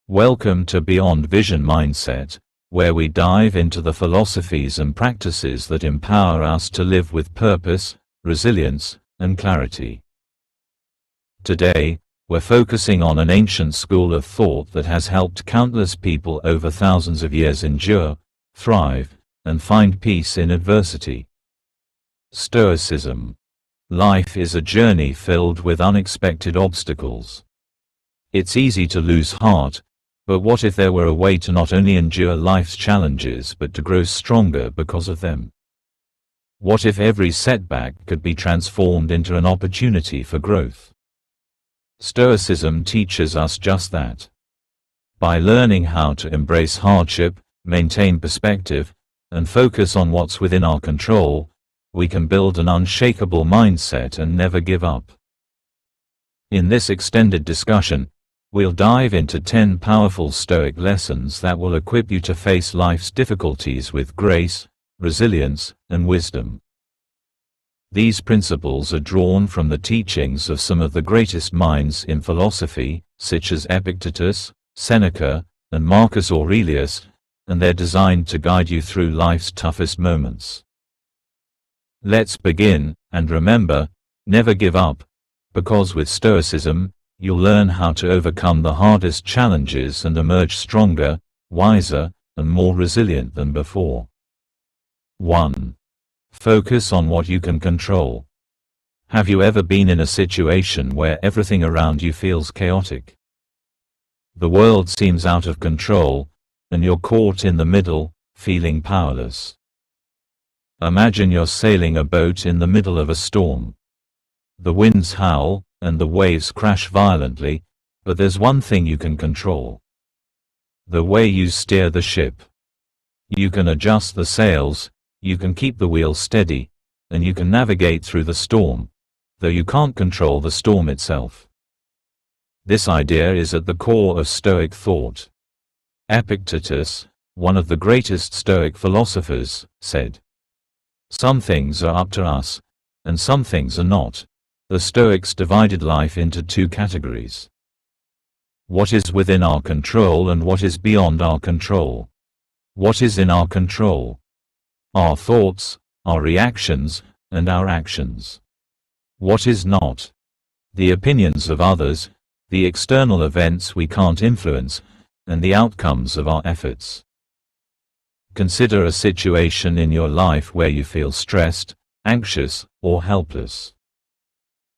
Welcome to Beyond Vision Mindset, where we dive into the philosophies and practices that empower us to live with purpose, resilience, and clarity. Today, we're focusing on an ancient school of thought that has helped countless people over thousands of years endure, thrive, and find peace in adversity. Stoicism. Life is a journey filled with unexpected obstacles. It's easy to lose heart, but what if there were a way to not only endure life's challenges but to grow stronger because of them? What if every setback could be transformed into an opportunity for growth? Stoicism teaches us just that. By learning how to embrace hardship, maintain perspective, and focus on what's within our control, we can build an unshakable mindset and never give up. In this extended discussion, we'll dive into 10 powerful Stoic lessons that will equip you to face life's difficulties with grace, resilience, and wisdom. These principles are drawn from the teachings of some of the greatest minds in philosophy, such as Epictetus, Seneca, and Marcus Aurelius, and they're designed to guide you through life's toughest moments. Let's begin, and remember, never give up, because with Stoicism, you'll learn how to overcome the hardest challenges and emerge stronger, wiser, and more resilient than before. 1. Focus on what you can control. Have you ever been in a situation where everything around you feels chaotic? The world seems out of control, and you're caught in the middle, feeling powerless. Imagine you're sailing a boat in the middle of a storm. The winds howl, and the waves crash violently, but there's one thing you can control: the way you steer the ship. You can adjust the sails, you can keep the wheel steady, and you can navigate through the storm, though you can't control the storm itself. This idea is at the core of Stoic thought. Epictetus, one of the greatest Stoic philosophers, said, "Some things are up to us, and some things are not." The Stoics divided life into two categories: what is within our control and what is beyond our control. What is in our control? Our thoughts, our reactions, and our actions. What is not? The opinions of others, the external events we can't influence, and the outcomes of our efforts. Consider a situation in your life where you feel stressed, anxious, or helpless.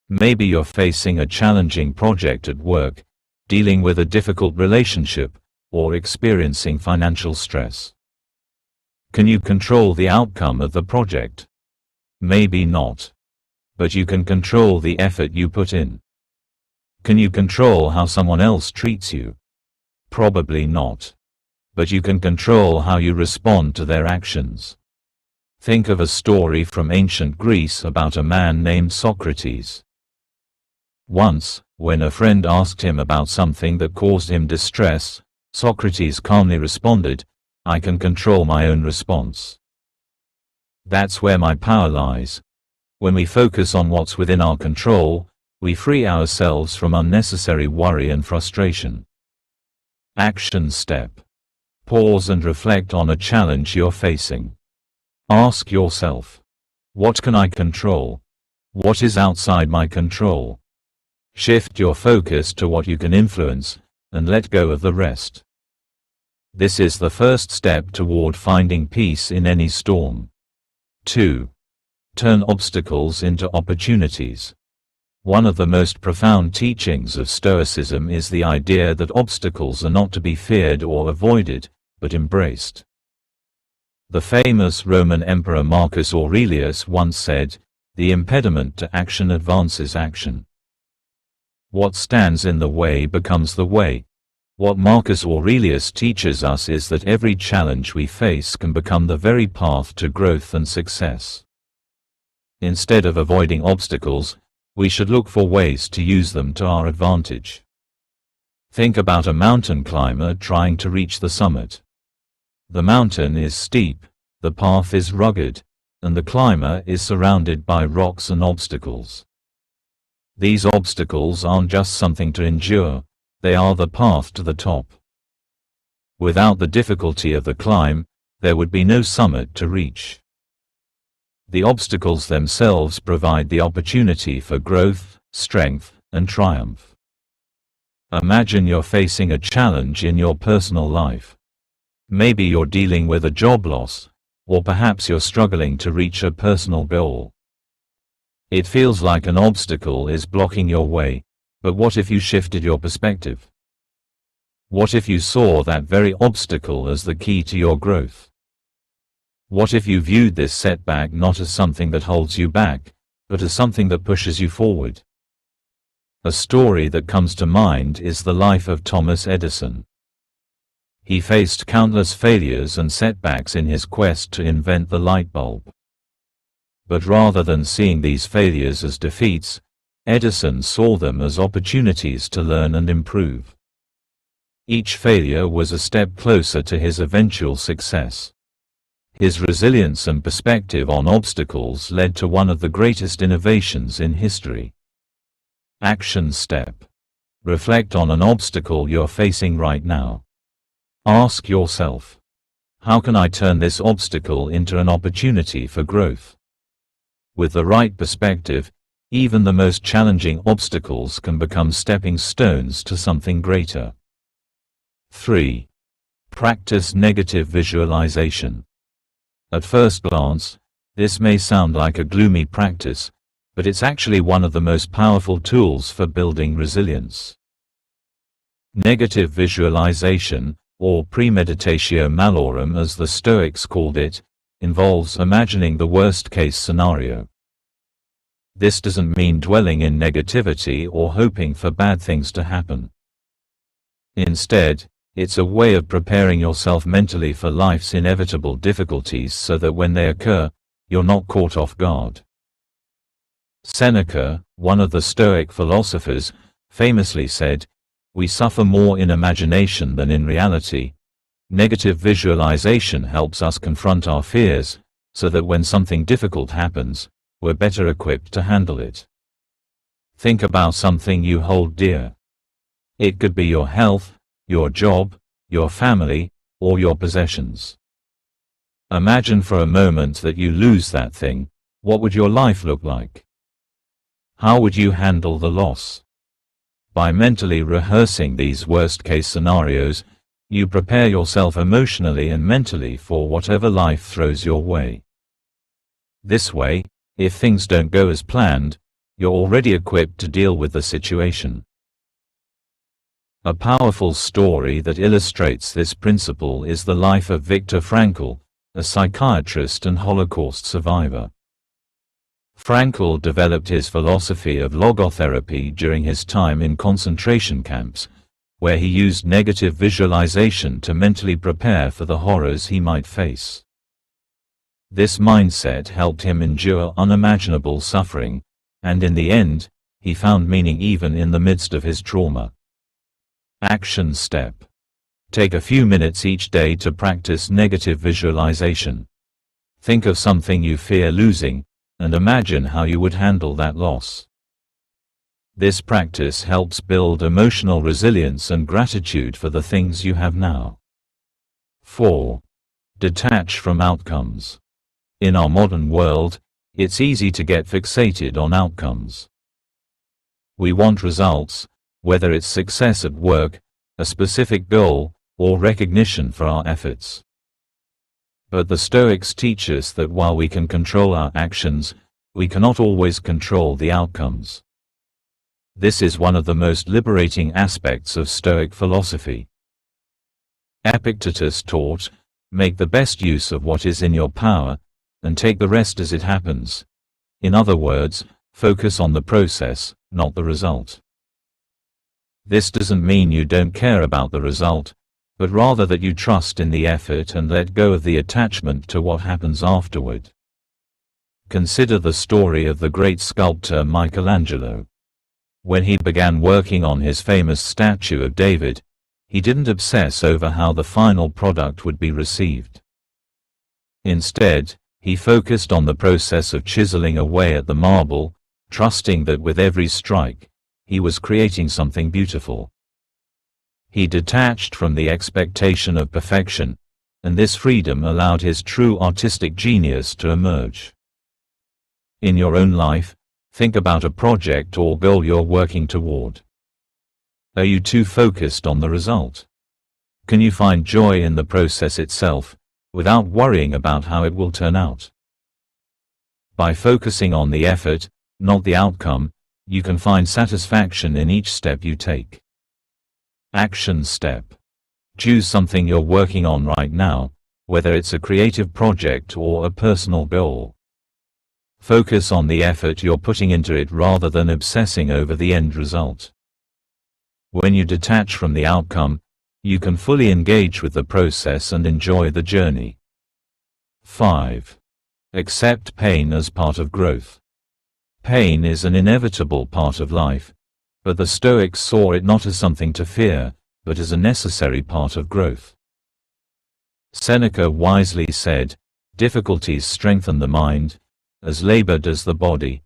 Maybe you're facing a challenging project at work, dealing with a difficult relationship, or experiencing financial stress. Can you control the outcome of the project? Maybe not. But you can control the effort you put in. Can you control how someone else treats you? Probably not. But you can control how you respond to their actions. Think of a story from ancient Greece about a man named Socrates. Once, when a friend asked him about something that caused him distress, Socrates calmly responded, "I can control my own response." That's where my power lies. When we focus on what's within our control, we free ourselves from unnecessary worry and frustration. Action step. Pause and reflect on a challenge you're facing. Ask yourself, what can I control? What is outside my control? Shift your focus to what you can influence, and let go of the rest. This is the first step toward finding peace in any storm. 2. Turn obstacles into opportunities. One of the most profound teachings of Stoicism is the idea that obstacles are not to be feared or avoided, but embraced. The famous Roman Emperor Marcus Aurelius once said, "The impediment to action advances action." What stands in the way becomes the way. What Marcus Aurelius teaches us is that every challenge we face can become the very path to growth and success. Instead of avoiding obstacles, we should look for ways to use them to our advantage. Think about a mountain climber trying to reach the summit. The mountain is steep, the path is rugged, and the climber is surrounded by rocks and obstacles. These obstacles aren't just something to endure, they are the path to the top. Without the difficulty of the climb, there would be no summit to reach. The obstacles themselves provide the opportunity for growth, strength, and triumph. Imagine you're facing a challenge in your personal life. Maybe you're dealing with a job loss, or perhaps you're struggling to reach a personal goal. It feels like an obstacle is blocking your way, but what if you shifted your perspective? What if you saw that very obstacle as the key to your growth? What if you viewed this setback not as something that holds you back, but as something that pushes you forward? A story that comes to mind is the life of Thomas Edison. He faced countless failures and setbacks in his quest to invent the light bulb. But rather than seeing these failures as defeats, Edison saw them as opportunities to learn and improve. Each failure was a step closer to his eventual success. His resilience and perspective on obstacles led to one of the greatest innovations in history. Action step. Reflect on an obstacle you're facing right now. Ask yourself, how can I turn this obstacle into an opportunity for growth? With the right perspective, even the most challenging obstacles can become stepping stones to something greater. 3. Practice negative visualization. At first glance, this may sound like a gloomy practice, but it's actually one of the most powerful tools for building resilience. Negative visualization, or premeditatio malorum as the Stoics called it, involves imagining the worst-case scenario. This doesn't mean dwelling in negativity or hoping for bad things to happen. Instead, it's a way of preparing yourself mentally for life's inevitable difficulties so that when they occur, you're not caught off guard. Seneca, one of the Stoic philosophers, famously said, "We suffer more in imagination than in reality." Negative visualization helps us confront our fears, so that when something difficult happens, we're better equipped to handle it. Think about something you hold dear. It could be your health, your job, your family, or your possessions. Imagine for a moment that you lose that thing. What would your life look like? How would you handle the loss? By mentally rehearsing these worst-case scenarios, you prepare yourself emotionally and mentally for whatever life throws your way. This way, if things don't go as planned, you're already equipped to deal with the situation. A powerful story that illustrates this principle is the life of Viktor Frankl, a psychiatrist and Holocaust survivor. Frankl developed his philosophy of logotherapy during his time in concentration camps, where he used negative visualization to mentally prepare for the horrors he might face. This mindset helped him endure unimaginable suffering, and in the end, he found meaning even in the midst of his trauma. Action step. Take a few minutes each day to practice negative visualization. Think of something you fear losing, and imagine how you would handle that loss. This practice helps build emotional resilience and gratitude for the things you have now. 4. Detach from outcomes. In our modern world, it's easy to get fixated on outcomes. We want results, whether it's success at work, a specific goal, or recognition for our efforts. But the Stoics teach us that while we can control our actions, we cannot always control the outcomes. This is one of the most liberating aspects of Stoic philosophy. Epictetus taught, "Make the best use of what is in your power, and take the rest as it happens." In other words, focus on the process, not the result. This doesn't mean you don't care about the result, but rather that you trust in the effort and let go of the attachment to what happens afterward. Consider the story of the great sculptor Michelangelo. When he began working on his famous statue of David, he didn't obsess over how the final product would be received. Instead, he focused on the process of chiseling away at the marble, trusting that with every strike, he was creating something beautiful. He detached from the expectation of perfection, and this freedom allowed his true artistic genius to emerge. In your own life, think about a project or goal you're working toward. Are you too focused on the result? Can you find joy in the process itself, without worrying about how it will turn out? By focusing on the effort, not the outcome, you can find satisfaction in each step you take. Action step. Choose something you're working on right now, whether it's a creative project or a personal goal. Focus on the effort you're putting into it rather than obsessing over the end result. When you detach from the outcome, you can fully engage with the process and enjoy the journey. 5. Accept pain as part of growth. Pain is an inevitable part of life, but the Stoics saw it not as something to fear, but as a necessary part of growth. Seneca wisely said, "Difficulties strengthen the mind, as labor does the body.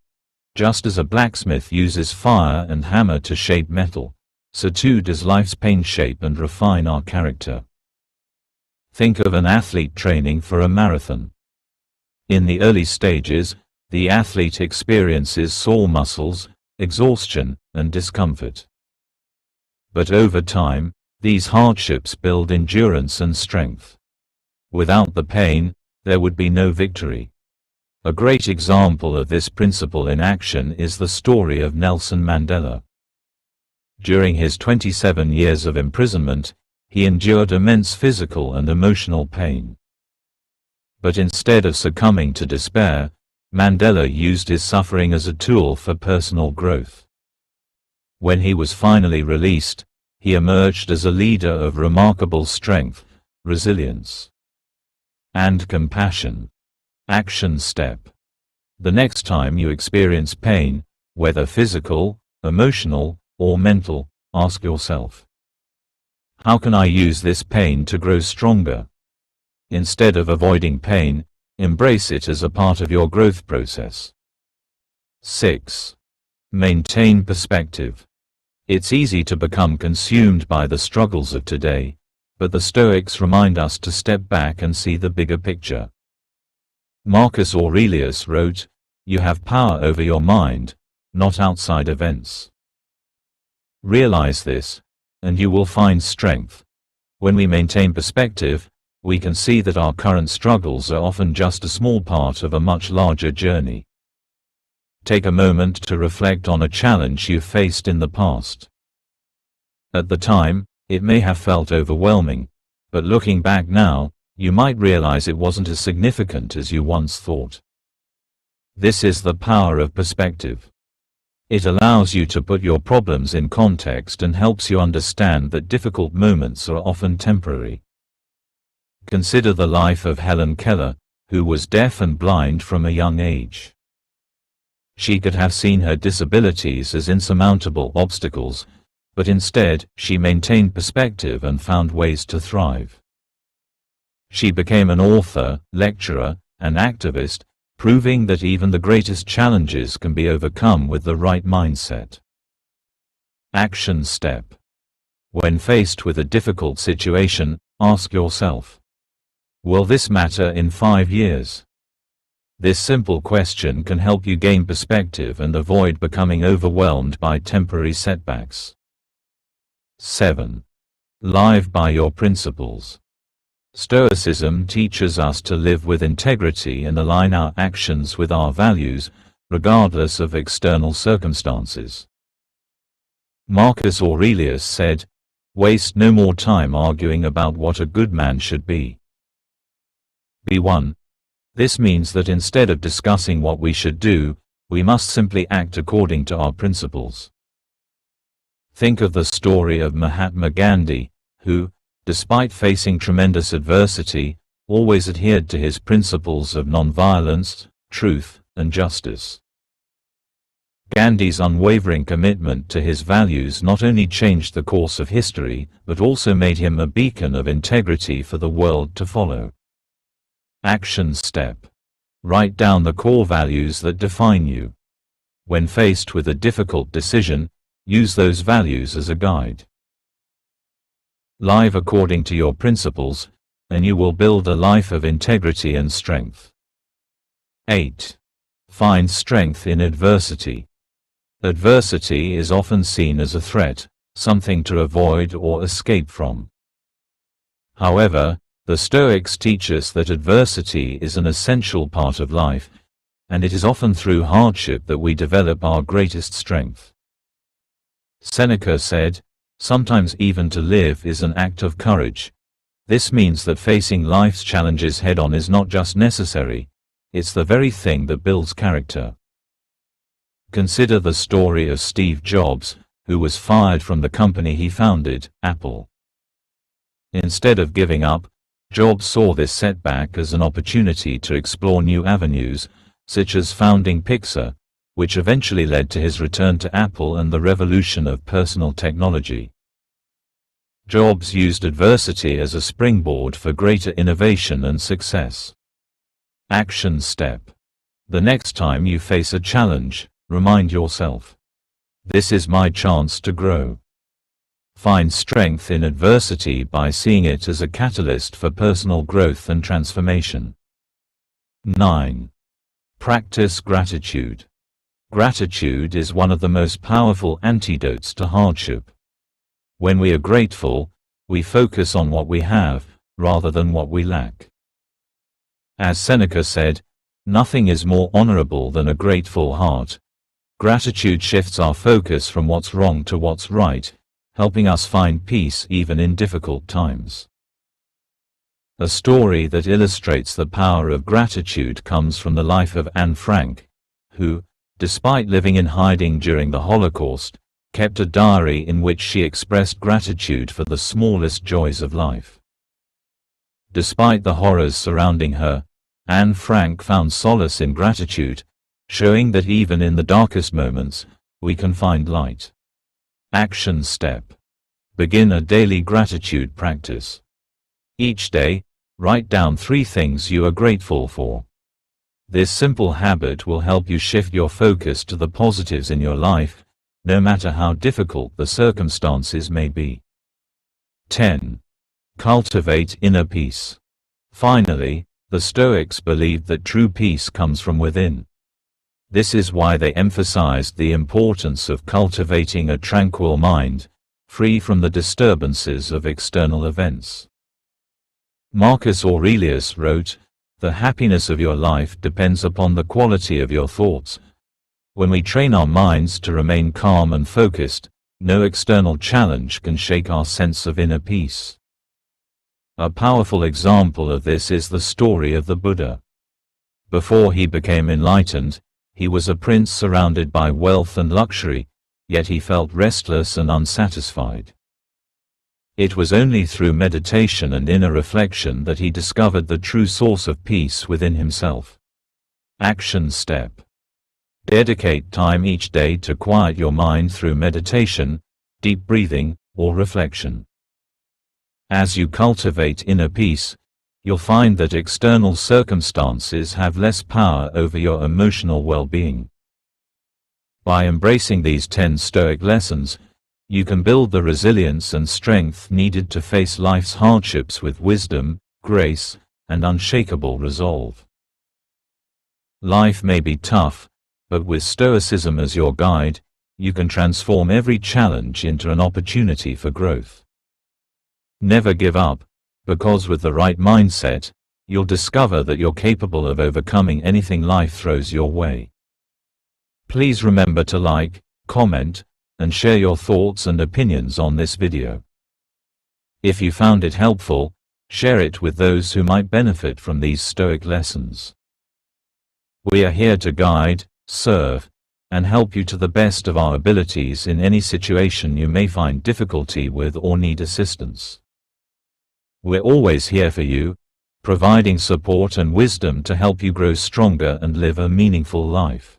Just as a blacksmith uses fire and hammer to shape metal, so too does life's pain shape and refine our character." Think of an athlete training for a marathon. In the early stages, the athlete experiences sore muscles, exhaustion, and discomfort. But over time, these hardships build endurance and strength. Without the pain, there would be no victory. A great example of this principle in action is the story of Nelson Mandela. During his 27 years of imprisonment, he endured immense physical and emotional pain. But instead of succumbing to despair, Mandela used his suffering as a tool for personal growth. When he was finally released, he emerged as a leader of remarkable strength, resilience, and compassion. Action step. The next time you experience pain, whether physical, emotional, or mental, ask yourself, how can I use this pain to grow stronger? Instead of avoiding pain, embrace it as a part of your growth process. 6. Maintain perspective. It's easy to become consumed by the struggles of today, but the Stoics remind us to step back and see the bigger picture. Marcus Aurelius wrote, "You have power over your mind, not outside events." Realize this, and you will find strength. When we maintain perspective, we can see that our current struggles are often just a small part of a much larger journey. Take a moment to reflect on a challenge you faced in the past. At the time, it may have felt overwhelming, but looking back now, you might realize it wasn't as significant as you once thought. This is the power of perspective. It allows you to put your problems in context and helps you understand that difficult moments are often temporary. Consider the life of Helen Keller, who was deaf and blind from a young age. She could have seen her disabilities as insurmountable obstacles, but instead, she maintained perspective and found ways to thrive. She became an author, lecturer, and activist, proving that even the greatest challenges can be overcome with the right mindset. Action step. When faced with a difficult situation, ask yourself, will this matter in 5 years? This simple question can help you gain perspective and avoid becoming overwhelmed by temporary setbacks. 7. Live by your principles. Stoicism teaches us to live with integrity and align our actions with our values, regardless of external circumstances. Marcus Aurelius said, "Waste no more time arguing about what a good man should be. Be one." This means that instead of discussing what we should do, we must simply act according to our principles. Think of the story of Mahatma Gandhi, who, despite facing tremendous adversity, always adhered to his principles of nonviolence, truth, and justice. Gandhi's unwavering commitment to his values not only changed the course of history, but also made him a beacon of integrity for the world to follow. Action step. Write down the core values that define you. When faced with a difficult decision, use those values as a guide. Live according to your principles, and you will build a life of integrity and strength. 8. Find strength in adversity. Adversity is often seen as a threat, something to avoid or escape from. However, the Stoics teach us that adversity is an essential part of life, and it is often through hardship that we develop our greatest strength. Seneca said, "Sometimes even to live is an act of courage." This means that facing life's challenges head-on is not just necessary, it's the very thing that builds character. Consider the story of Steve Jobs, who was fired from the company he founded, Apple. Instead of giving up, Jobs saw this setback as an opportunity to explore new avenues, such as founding Pixar, which eventually led to his return to Apple and the revolution of personal technology. Jobs used adversity as a springboard for greater innovation and success. Action step. The next time you face a challenge, remind yourself, "This is my chance to grow." Find strength in adversity by seeing it as a catalyst for personal growth and transformation. 9. Practice gratitude. Gratitude is one of the most powerful antidotes to hardship. When we are grateful, we focus on what we have, rather than what we lack. As Seneca said, "Nothing is more honorable than a grateful heart." Gratitude shifts our focus from what's wrong to what's right, helping us find peace even in difficult times. A story that illustrates the power of gratitude comes from the life of Anne Frank, who, despite living in hiding during the Holocaust, kept a diary in which she expressed gratitude for the smallest joys of life. Despite the horrors surrounding her, Anne Frank found solace in gratitude, showing that even in the darkest moments, we can find light. Action step. Begin a daily gratitude practice. Each day, write down 3 things you are grateful for. This simple habit will help you shift your focus to the positives in your life, no matter how difficult the circumstances may be. 10. Cultivate inner peace. Finally, the Stoics believed that true peace comes from within. This is why they emphasized the importance of cultivating a tranquil mind, free from the disturbances of external events. Marcus Aurelius wrote, "The happiness of your life depends upon the quality of your thoughts." When we train our minds to remain calm and focused, no external challenge can shake our sense of inner peace. A powerful example of this is the story of the Buddha. Before he became enlightened, he was a prince surrounded by wealth and luxury, yet he felt restless and unsatisfied. It was only through meditation and inner reflection that he discovered the true source of peace within himself. Action step. Dedicate time each day to quiet your mind through meditation, deep breathing, or reflection. As you cultivate inner peace, you'll find that external circumstances have less power over your emotional well-being. By embracing these 10 Stoic lessons, you can build the resilience and strength needed to face life's hardships with wisdom, grace, and unshakable resolve. Life may be tough, but with Stoicism as your guide, you can transform every challenge into an opportunity for growth. Never give up, because with the right mindset, you'll discover that you're capable of overcoming anything life throws your way. Please remember to like, comment, and share your thoughts and opinions on this video. If you found it helpful, share it with those who might benefit from these Stoic lessons. We are here to guide, serve, and help you to the best of our abilities in any situation you may find difficulty with or need assistance. We're always here for you, providing support and wisdom to help you grow stronger and live a meaningful life.